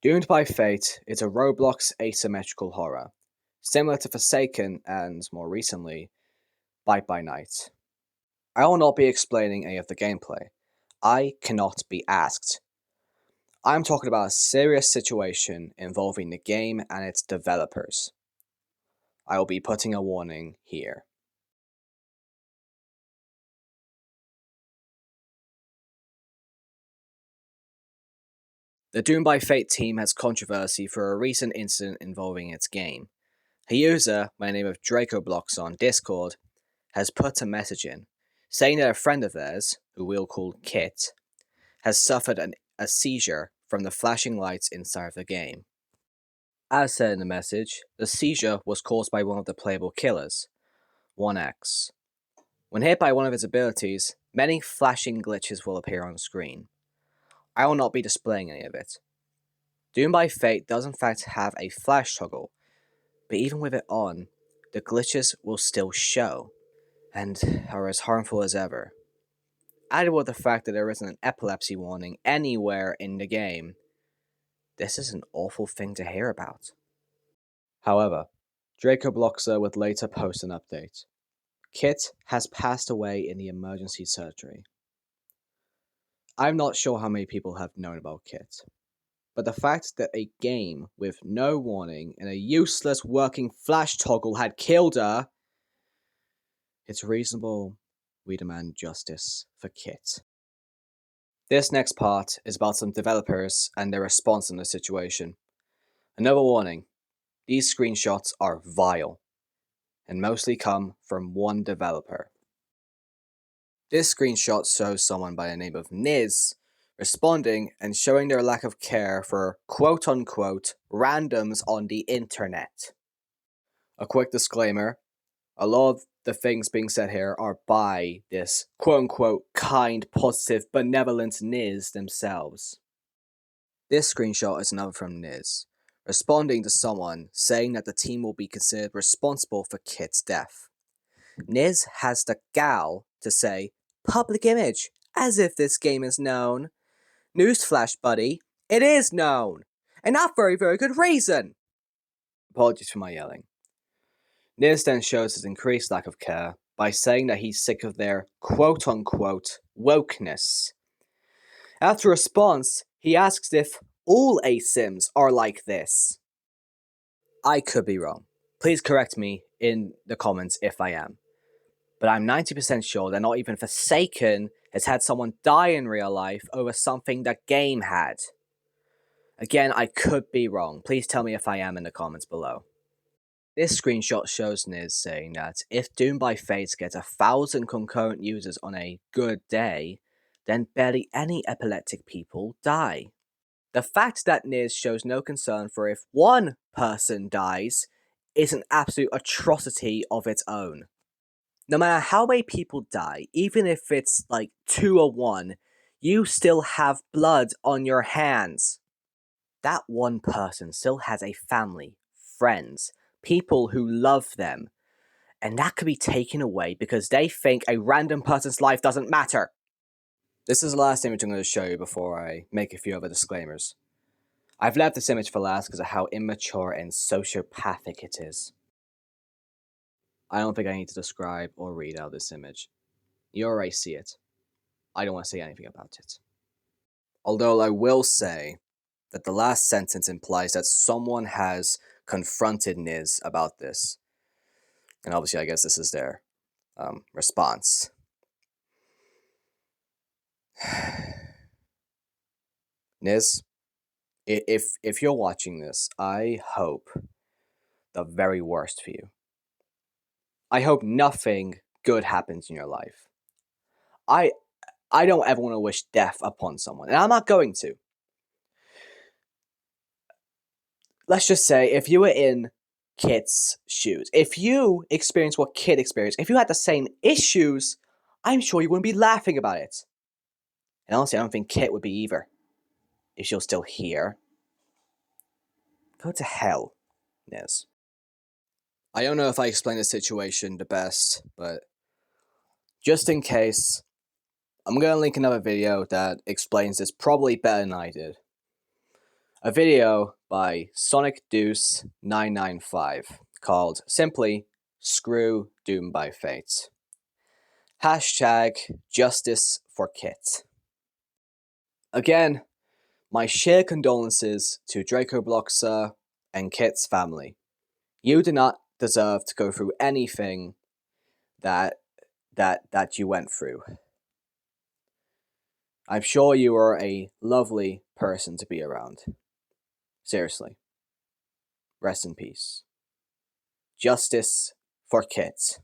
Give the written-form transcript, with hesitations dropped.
Doomed by Fate is a Roblox asymmetrical horror, similar to Forsaken and, more recently, Bite by Night. I will not be explaining any of the gameplay. I cannot be asked. I am talking about a serious situation involving the game and its developers. I will be putting a warning here. The Doomed by Fate team has controversy for a recent incident involving its game. A user by the name of DracoBlocks on Discord has put a message in, saying that a friend of theirs, who we'll call Kit, has suffered a seizure from the flashing lights inside of the game. As said in the message, the seizure was caused by one of the playable killers, 1X. When hit by one of his abilities, many flashing glitches will appear on screen. I will not be displaying any of it. Doomed by Fate does in fact have a flash toggle, but even with it on, the glitches will still show, and are as harmful as ever. Added with the fact that there isn't an epilepsy warning anywhere in the game, this is an awful thing to hear about. However, DracoBloxer would later post an update. Kit has passed away in the emergency surgery. I'm not sure how many people have known about Kit, but the fact that a game with no warning and a useless working flash toggle had killed her, it's reasonable we demand justice for Kit. This next part is about some developers and their response in the situation. Another warning, these screenshots are vile, and mostly come from one developer. This screenshot shows someone by the name of Niz responding and showing their lack of care for quote-unquote randoms on the internet. A quick disclaimer, a lot of the things being said here are by this quote-unquote kind, positive, benevolent Niz themselves. This screenshot is another from Niz, responding to someone saying that the team will be considered responsible for Kit's death. Niz has the gal to say, public image, as if this game is known. Newsflash, buddy, it is known, and not very good reason. Apologies for my yelling. Niz then shows his increased lack of care by saying that he's sick of their quote-unquote wokeness. After response, he asks if all ASIMs are like this. I could be wrong. Please correct me in the comments if I am. But I'm 90% sure that not even Forsaken has had someone die in real life over something the game had. Again, I could be wrong. Please tell me if I am in the comments below. This screenshot shows Niz saying that if Doomed by Fate gets 1,000 concurrent users on a good day, then barely any epileptic people die. The fact that Niz shows no concern for if one person dies is an absolute atrocity of its own. No matter how many people die, even if it's like 2 or 1, you still have blood on your hands. That one person still has a family, friends, people who love them, and that could be taken away because they think a random person's life doesn't matter. This is the last image I'm going to show you before I make a few other disclaimers. I've left this image for last because of how immature and sociopathic it is. I don't think I need to describe or read out this image. You already see it. I don't want to say anything about it. Although I will say that the last sentence implies that someone has confronted Niz about this. And obviously I guess this is their response. Niz, if you're watching this, I hope the very worst for you. I hope nothing good happens in your life. I don't ever want to wish death upon someone, and I'm not going to. Let's just say, if you were in Kit's shoes, if you experienced what Kit experienced, if you had the same issues, I'm sure you wouldn't be laughing about it. And honestly, I don't think Kit would be either, if she was still here. Go to hell, Niz. I don't know if I explained the situation the best, but just in case, I'm going to link another video that explains this probably better than I did. a video by Sonic Deuce 995 called simply Screw Doom by Fate. Hashtag Justice for Kit. Again, my sheer condolences to Draco Bloxxer and Kit's family. You do not deserve to go through anything that you went through. I'm sure you are a lovely person to be around. Seriously. Rest in peace. Justice for Kit.